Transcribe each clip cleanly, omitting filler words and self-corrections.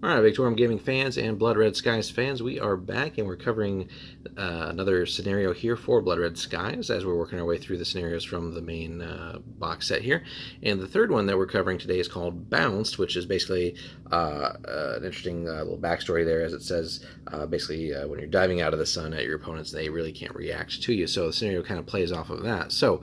All right, Victorum Gaming fans and Blood Red Skies fans, we are back and we're covering another scenario here for Blood Red Skies as we're working our way through the scenarios from the main box set here. And the third one that we're covering today is called Bounced, which is basically an interesting little backstory there, as it says basically when you're diving out of the sun at your opponents, they really can't react to you. So the scenario kind of plays off of that. So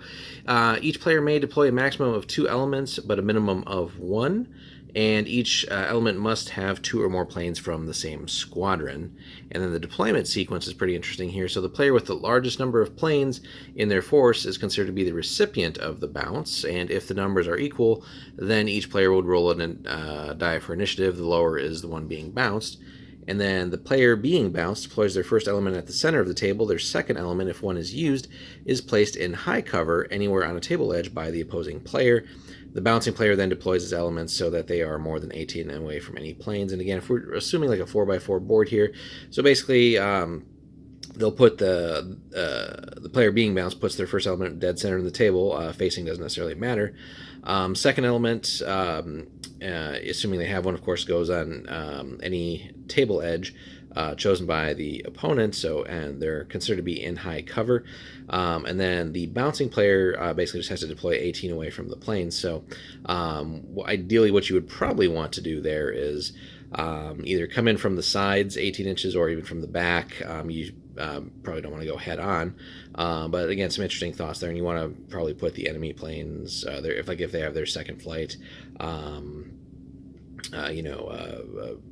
each player may deploy a maximum of 2 elements, but a minimum of 1. And each element must have 2 or more planes from the same squadron. And then the deployment sequence is pretty interesting here. So the player with the largest number of planes in their force is considered to be the recipient of the bounce, and if the numbers are equal, then each player would roll a die for initiative. The lower is the one being bounced. And then the player being bounced deploys their first element at the center of the table. Their second element, if one is used, is placed in high cover anywhere on a table edge by the opposing player. The bouncing player then deploys his elements so that they are more than 18 away from any planes. And again, if we're assuming like a 4x4 board here, so basically they'll put the player being bounced puts their first element dead center in the table. Facing doesn't necessarily matter. Second element, assuming they have one, of course, goes on any table edge chosen by the opponent, and they're considered to be in high cover. And then the bouncing player basically just has to deploy 18 away from the plane. So ideally what you would probably want to do there is either come in from the sides 18 inches or even from the back. You probably don't want to go head on, but again, some interesting thoughts there, and you want to probably put the enemy planes there if they have their second flight,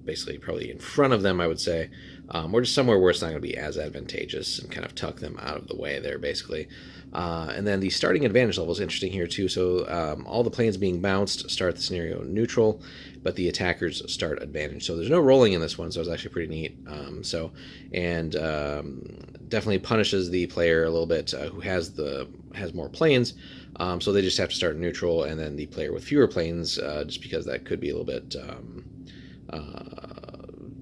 basically probably in front of them, I would say, or just somewhere where it's not going to be as advantageous, and kind of tuck them out of the way there, basically. And then the starting advantage level is interesting here too. So all the planes being bounced start the scenario neutral, but the attackers start advantage. So there's no rolling in this one, so it's actually pretty neat. Definitely punishes the player a little bit who has more planes. So they just have to start neutral, and then the player with fewer planes, just because that could be a little bit,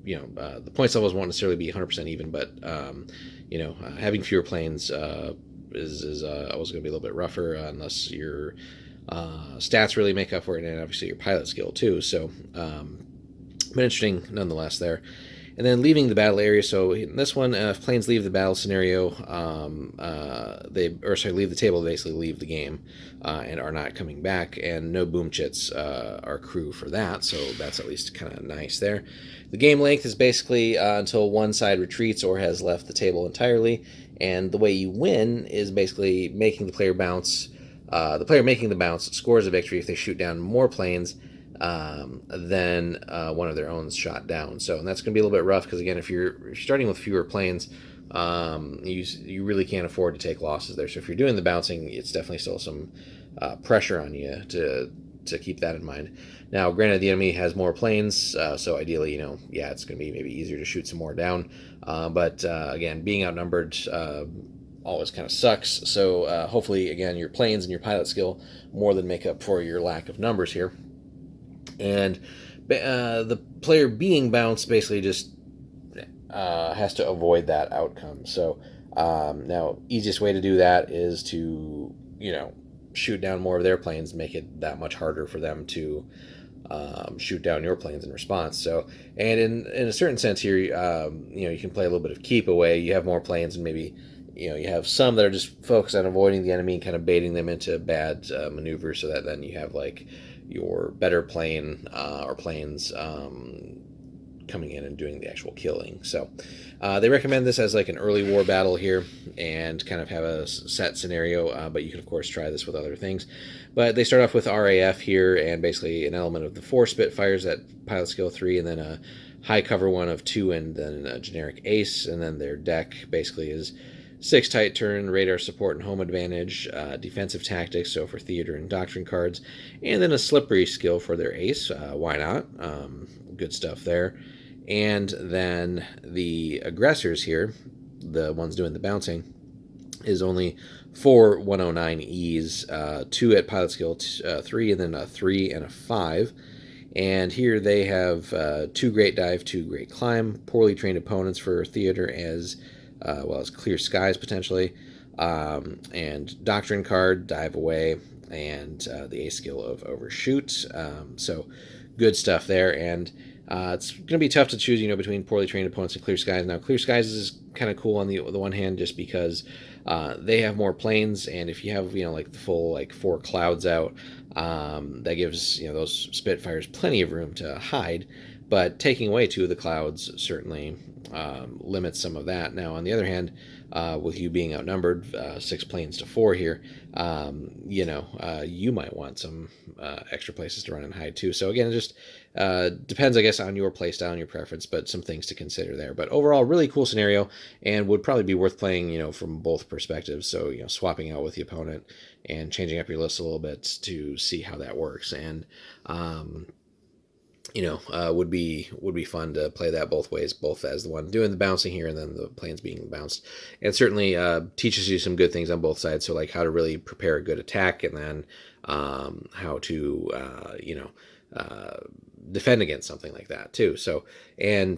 the points levels won't necessarily be 100% even, but having fewer planes is always going to be a little bit rougher unless your stats really make up for it, and obviously your pilot skill too. So, but interesting nonetheless there. And then leaving the battle area. So in this one, if planes leave the battle scenario, leave the table, they basically leave the game and are not coming back. And no boom chits are crew for that. So that's at least kind of nice there. The game length is basically until one side retreats or has left the table entirely. And the way you win is basically making the player bounce. The player making the bounce scores a victory if they shoot down more planes than one of their own is shot down. So, and that's going to be a little bit rough because, again, if you're starting with fewer planes, you really can't afford to take losses there. So if you're doing the bouncing, it's definitely still some pressure on you to keep that in mind. Now, granted, the enemy has more planes, so ideally, it's going to be maybe easier to shoot some more down. But again, being outnumbered always kind of sucks. So hopefully, again, your planes and your pilot skill more than make up for your lack of numbers here. And the player being bounced basically just has to avoid that outcome. So now, easiest way to do that is to, shoot down more of their planes, make it that much harder for them to shoot down your planes in response. So, and in a certain sense here, you can play a little bit of keep away. You have more planes, and maybe you have some that are just focused on avoiding the enemy and kind of baiting them into bad maneuvers, so that then you have like your better plane or planes coming in and doing the actual killing. So they recommend this as like an early war battle here, and kind of have a set scenario, but you can of course try this with other things. But they start off with RAF here, and basically an element of the 4 Spitfires at pilot skill 3, and then a high cover one of 2, and then a generic ace. And then their deck basically is 6 tight turn, radar support and home advantage, defensive tactics, so for theater and doctrine cards, and then a slippery skill for their ace. Why not? Good stuff there. And then the aggressors here, the ones doing the bouncing, is only 4 109Es, 2 at pilot skill 3, and then a 3 and a 5. And here they have 2 great dive, 2 great climb, poorly trained opponents for theater as well as clear skies potentially, and doctrine card, dive away, and the ace skill of overshoot. So good stuff there. And It's going to be tough to choose, between poorly trained opponents and Clear Skies. Now, Clear Skies is kind of cool on the one hand, just because they have more planes, and if you have, like the full like 4 clouds out, that gives those Spitfires plenty of room to hide. But taking away 2 of the clouds certainly limits some of that. Now, on the other hand, with you being outnumbered 6 planes to 4 here, you might want some extra places to run and hide too. So again, it just depends, I guess, on your playstyle and your preference, but some things to consider there. But overall, really cool scenario, and would probably be worth playing, from both perspectives. So swapping out with the opponent and changing up your list a little bit to see how that works. And would be fun to play that both ways, both as the one doing the bouncing here and then the planes being bounced. And certainly teaches you some good things on both sides. So like how to really prepare a good attack, and then how to defend against something like that too. So, and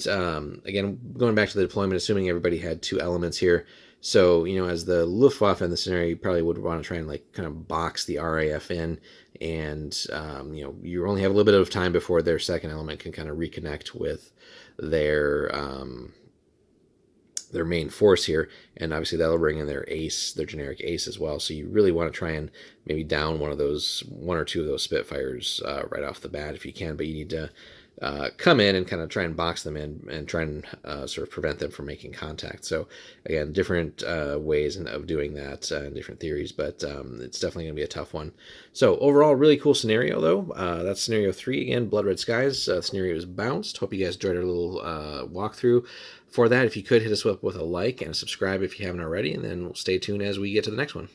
again, going back to the deployment, assuming everybody had 2 elements here. So, as the Luftwaffe in the scenario, you probably would want to try and like kind of box the RAF in, and you only have a little bit of time before their second element can kind of reconnect with their main force here, and obviously that'll bring in their ace, their generic ace as well. So you really want to try and maybe down one or two of those Spitfires right off the bat if you can, but you need to come in and kind of try and box them in and try and sort of prevent them from making contact. So again, different ways of doing that and different theories, but it's definitely going to be a tough one. So overall, really cool scenario though. That's scenario 3 again, Blood Red Skies. Scenario is bounced. Hope you guys enjoyed our little walkthrough. For that, if you could hit us up with a like and a subscribe if you haven't already, and then stay tuned as we get to the next one.